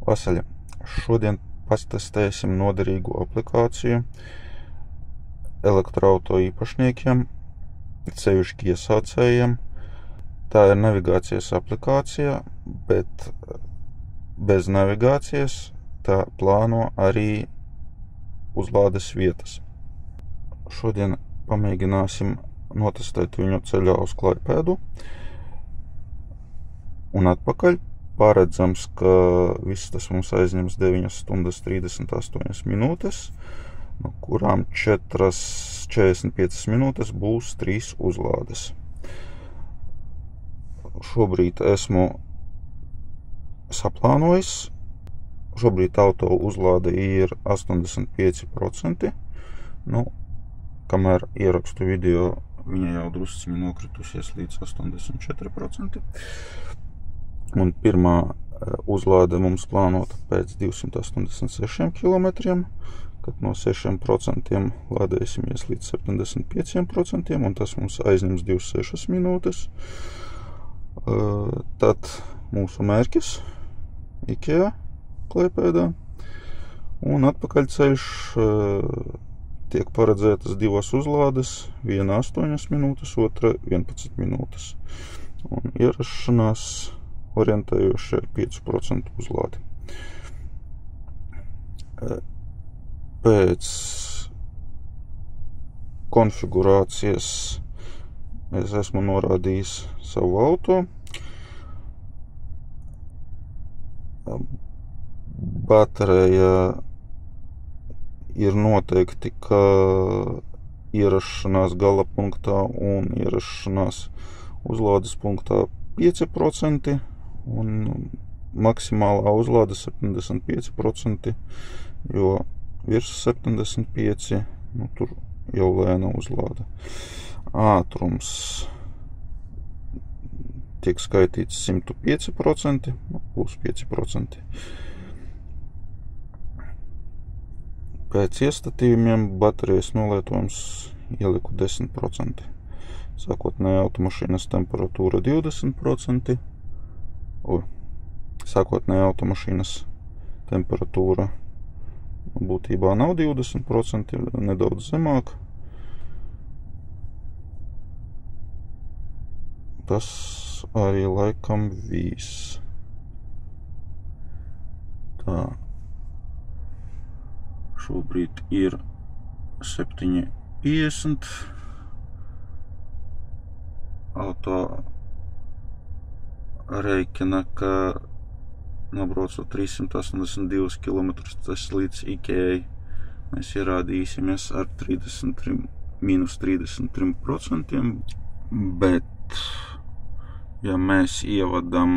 Vasaļa, šodien patestēsim noderīgu aplikāciju elektroauto īpašniekiem, sevišķi iesācējiem. Tā ir navigācijas aplikācija, bet bez navigācijas tā plāno arī uzlādes vietas. Šodien pamēģināsim notestēt viņu ceļā uz Klaipēdu un atpakaļ. Paredzams, ka viss tas mums aizņems 9 stundas 38 minūtes, no kurām 45 minūtes būs 3 uzlādes. Šobrīd esmu saplānojis. Šobrīd auto uzlāde ir 85%. Kamēr ierakstu video, viņa jau drusciņi nokritusies līdz 84%. Un pirmā uzlāde mums plānota pēc 286 km, kad no 6% lādēsimies līdz 75%, un tas mums aizņems 26 minūtes. Tad mūsu mērķis IKEA Klaipēdā, un atpakaļceļš tiek paredzētas 2 uzlādes, viena 8 minūtes, otra 11 minūtes. Un ierašanās orientējoši ar 5% uzlādi. Pēc konfigurācijas es esmu norādījis savu auto. Baterija ir noteikti, ka ierašanās gala punktā un ierašanās uzlādes punktā 5%, un maksimālā uzlāde 75%, jo virs 75%, tur jau lēna uzlāde. Ātrums tiek skaitīts 105%, plus 5%. Pēc iestatījumiem baterijas nolietojums ieliku 10%. Sākotnēji automašīnas temperatūra 20%. Sākotnēji automašīnas temperatūra būtībā nav 20%, ir nedaudz zemāk. Tas arī laikam viss. Tā. Šobrīd ir 7:50. Auto reikina, ka nobraucot 382 km līdz IKEA, mēs ierādīsimies ar minus 33%, bet ja mēs ievadam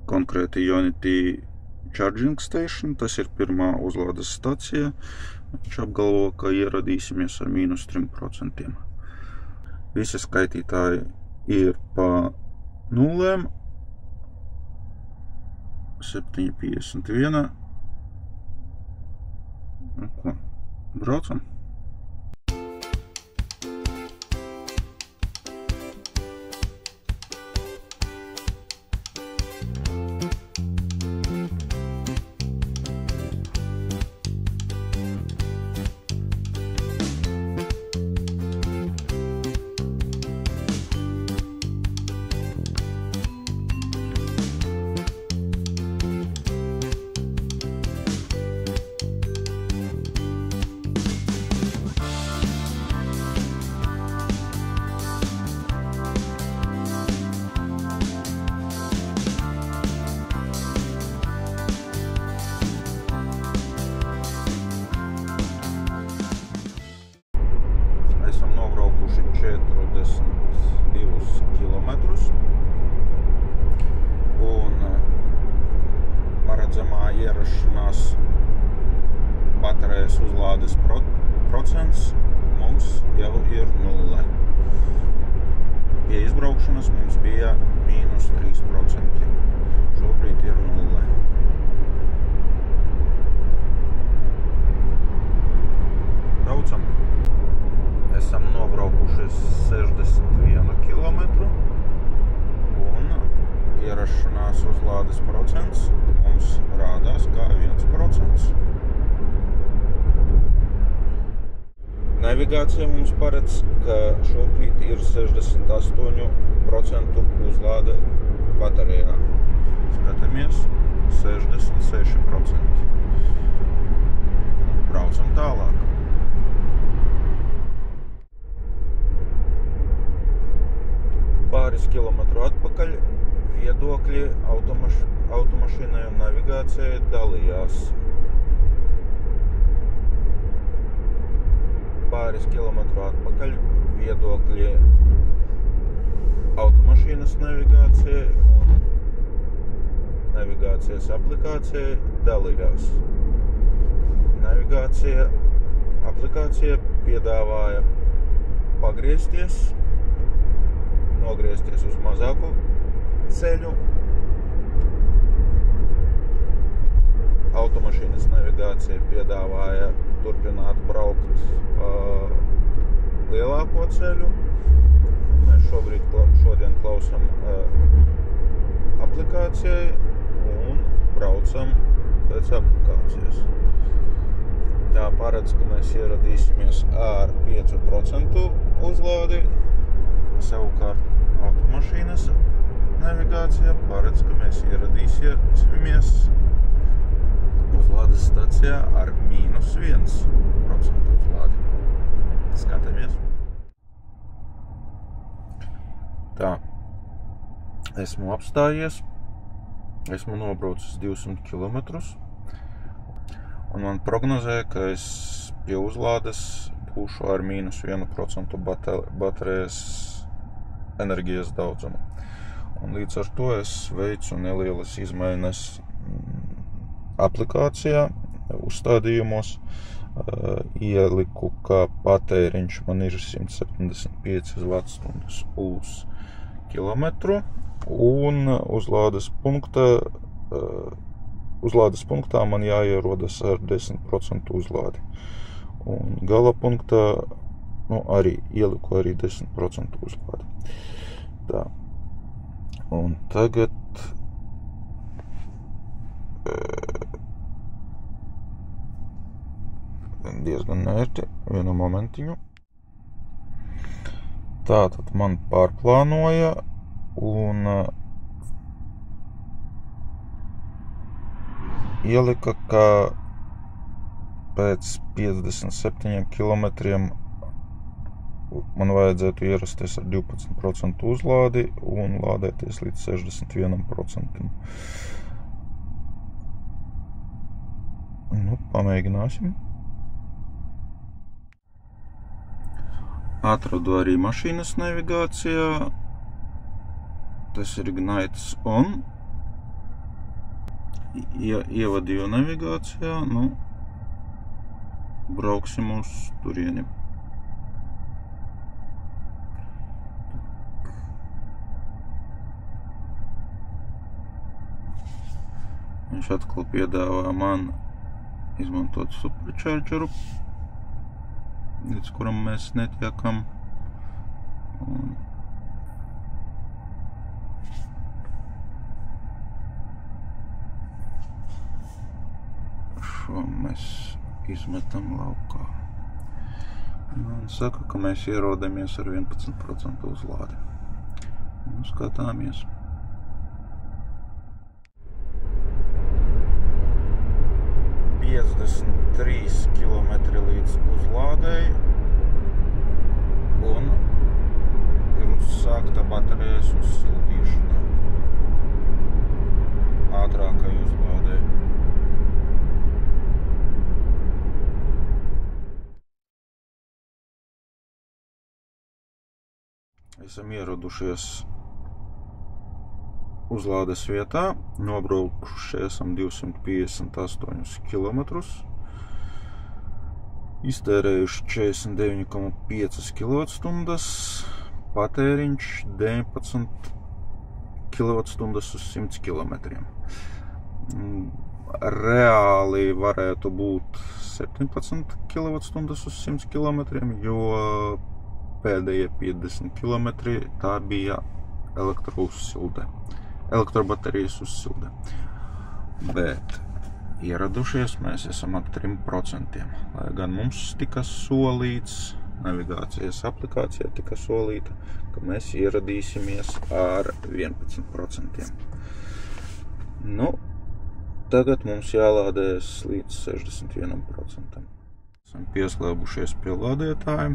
konkrēti Unity Charging Station, tas ir pirmā uzlādes stacija, viņš apgalvo, ka ieradīsimies ar minus 3%. Visi skaitītāji ir pa nulēm. 7:51. Ko? Braucam? Esam nobraukuši 42 kilometrus, un paredzamā ierašanās baterijas uzlādes procents mums jau ir 0. Pie izbraukšanas mums bija minus 3%. Šobrīd ir 0. Braucam. Esam nobraukuši 61 kilometru un ierašanās uzlādes procents mums rādās kā 1%. Navigācija mums paredz, ka šobrīd ir 68% uzlāde baterijā. Skatāmies, 66%. Braucam tālāk. Pāris kilometru atpakaļ viedokļi automašīnai un navigācijai dalījās. Pāris kilometru atpakaļ viedokļi automašīnas navigācijai un navigācijas aplikācijai dalījās. Aplikācija piedāvāja pagriezties, nogriezties uz mazāku ceļu. Automašīnas navigācija piedāvāja turpināt braukt pa lielāko ceļu. Mēs šodien klausam aplikācijai un braucam pēc aplikācijas. Tā paredz, ka mēs ieradīsimies ar 5% uzlādi. Savukārt automašīnas navigācija paredz, ka mēs ieradīsimies uzlādes stacijā ar -1% uzlādi. Skatāmies. Tā. Esmu apstājies. Esmu nobraucis 200 km. Un man prognozēja, ka es pie uzlādes būšu ar -1% baterijas enerģijas daudzumu. Un līdz ar to es veicu nelielas izmaiņas aplikācijā, uzstādījumos. Ieliku, ka patēriņš man ir 175 Wh uz kilometru, un uzlādes punktā man jāierodas ar 10% uzlādi. Un gala punktā ieliku arī 10% uzlādi. Tā. Un tagad diezgan nērti, vienu momentiņu. Tātad man pārplānoja un ielika, ka pēc 57 kilometriem man vajadzētu ierasties ar 12% uzlādi un lādēties līdz 61%. Pamēģināsim. Atradu arī mašīnas navigācijā. Tas ir Ignites on. Ievadīju navigācijā. Brauksim uz turieni. Viņš atkal piedāvā man izmantot superchargeru, līdz kuram mēs netiekam. Šo mēs izmetam laukā. Un saka, ka mēs ierodamies ar 11% uzlādi. Skatāmies. 53 km līdz uzlādēji un ir uzsākta baterijas uzsildīšana ātrākai uzlādēji. Esam ieradušies uzlādes vietā, nobraukuši esam 258 km, iztērējuši 49,5 kWh, patēriņš 19 kWh uz 100 km. Reāli varētu būt 17 kWh uz 100 km, jo pēdējie 50 km tā bija elektrouzsilde. elektrobaterijas uzsilde. Bet ieradušies mēs esam ar 3%. Lai gan mums tika solīts, navigācijas aplikācijā tika solīta, ka mēs ieradīsimies ar 11%. Nu, tagad mums jālādējas līdz 61%. Esam pieslēgušies pie lādētājiem.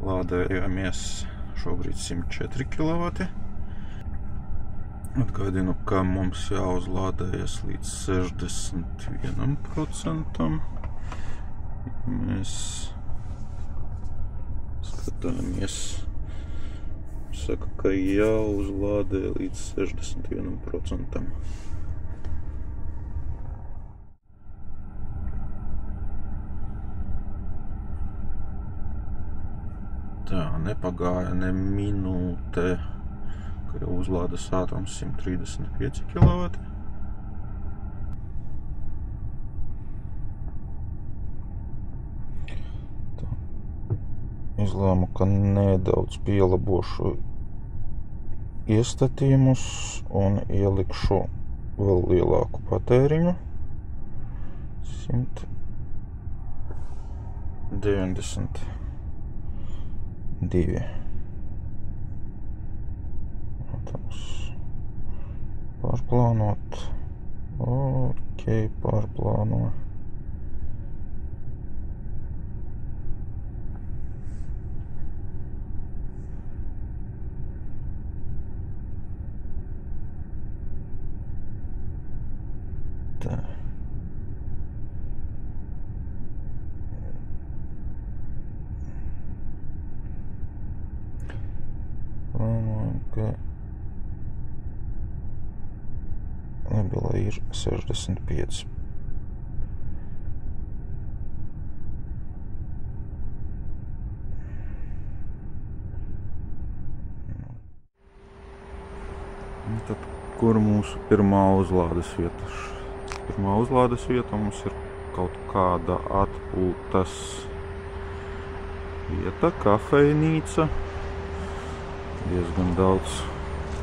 Lādējamies šobrīd 104 kW. Atgādinu, ka mums jāuzlādējas līdz 61%. Mēs skatāmies. Saka, ka jāuzlādē līdz 61%. Tā, nepagāja ne minūte, ka jau uzlādes ātrums 135 kW. Tā. Izlēmu, ka nedaudz pielabošu iestatījumus un ielikšu vēl lielāku patēriņu. 192. Pārplānot. Ok, pārplāno. Tā. Plānojam, ka labelē ir 65. Tad, kur mūsu pirmā uzlādes vieta? Pirmā uzlādes vieta mums ir kaut kāda atpūtas vieta, kafejnīca. Diezgan daudz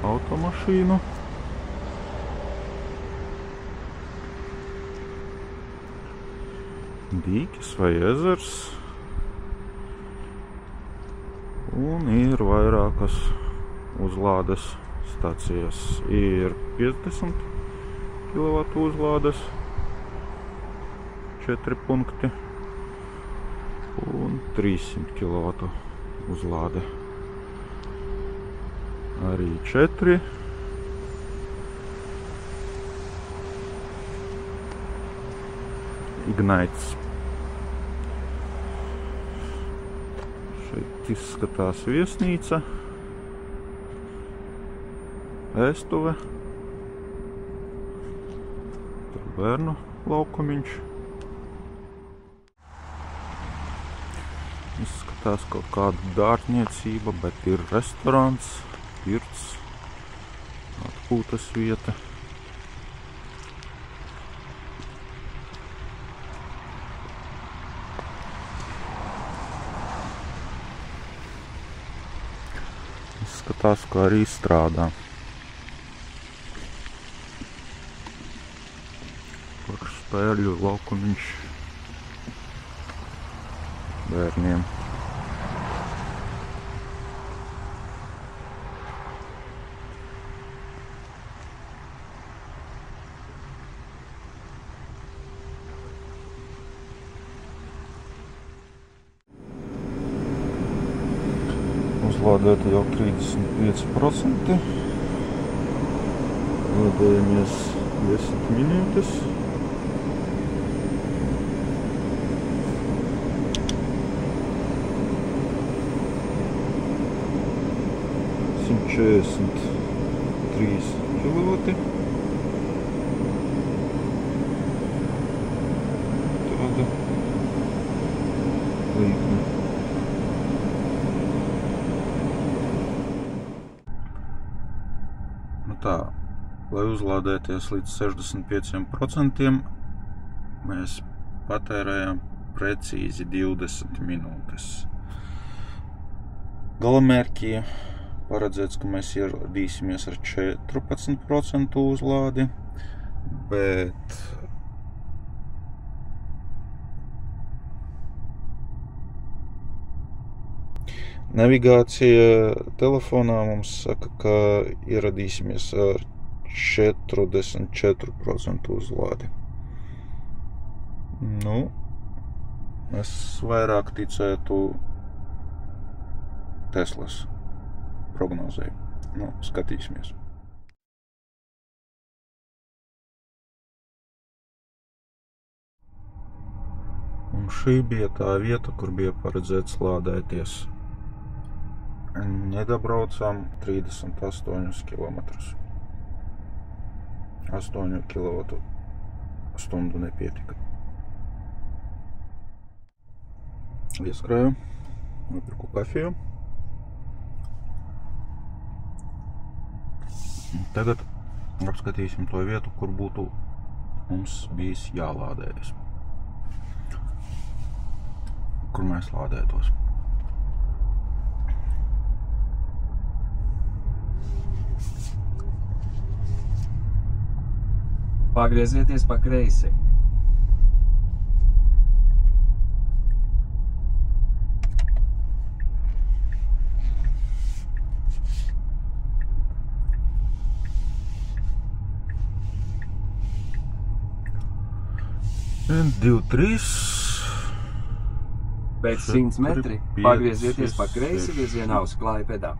automašīnu. Dīķis vai ezers. Un ir vairākas uzlādes stacijas. Ir 50 kW uzlādes, 4 punkti un 300 kW uzlāde. Arī 4. Ignites. Šeit izskatās viesnīca. Ēstuve. Tur bērnu laukumiņš. Izskatās kaut kāda dārtniecība, bet ir restorāns, pirts, atpūtas vieta. Izskatās, ka arī strādā. Spēļu laukumiņš bērniem. Uzlādēta jau 35%. Lādējamies 10 minūtes. $43 kW. Tāda līkne. Nu tā, lai uzlādēties līdz 65%, mēs patērējam precīzi 20 minūtes. Galamērķī paredzēts, ka mēs ieradīsimies ar 14% uzlādi, bet navigācija telefonā mums saka, ka ieradīsimies ar 44% uzlādi. Es vairāk ticētu Teslas prognozei. Skatīsimies. Un šī bija tā vieta, kur bija paredzēts lādēties. Nedabraucām 38 kilometrus. 8 kWh nepietika. Ieskrēju, nopirku kafiju. Tagad apskatīsim to vietu, kur būtu mums bijis jālādējas. Kur mēs lādētos. Pagriezieties pa kreisi. Un 2, 3. Pēc 100 metri pagriezieties pa kreisi virzienā uz Klaipēdā.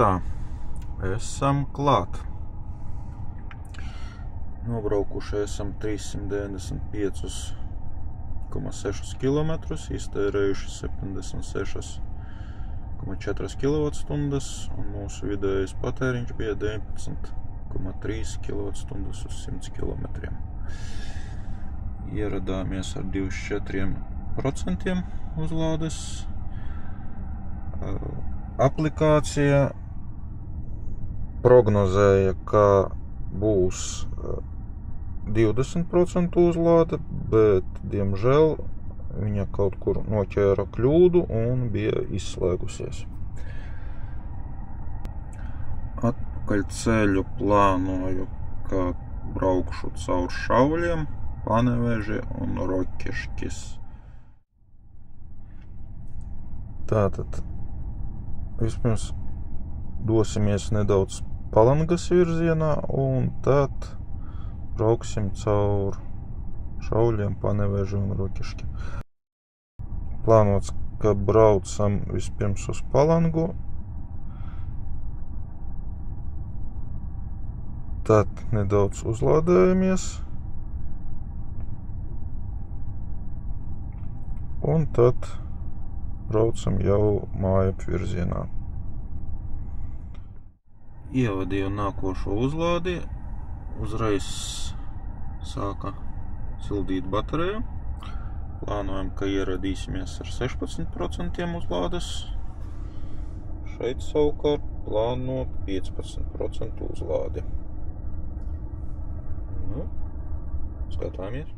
Tā, esam klāt. Nobraukuši esam 395,6 km, iztērējuši 76,4 kWh, un mūsu vidējais patēriņš bija 19,3 kWh uz 100 km. Ieradāmies ar 24% uzlādes. Aplikācija prognozēja, ka būs 20% uzlāde, bet, diemžēl, viņa kaut kur noķēra kļūdu un bija izslēgusies. Atpakaļ ceļu plānoju, ka braukšu caur Šauļiem, Paneveži un Roķeškis. Tātad vispirms dosimies nedaudz Palangas virzienā un tad brauksim caur Šauļiem, Paneveži un Roķeški. Plānots, ka braucam vispirms uz Palangu, tad nedaudz uzlādējamies un tad braucam jau mājup virzienā. Ievadīju nākošo uzlādi, uzreiz sāka sildīt bateriju. Plānojam, ka ieradīsimies ar 16% uzlādes. Šeit savukārt plāno 15% uzlādi. Skatāmies.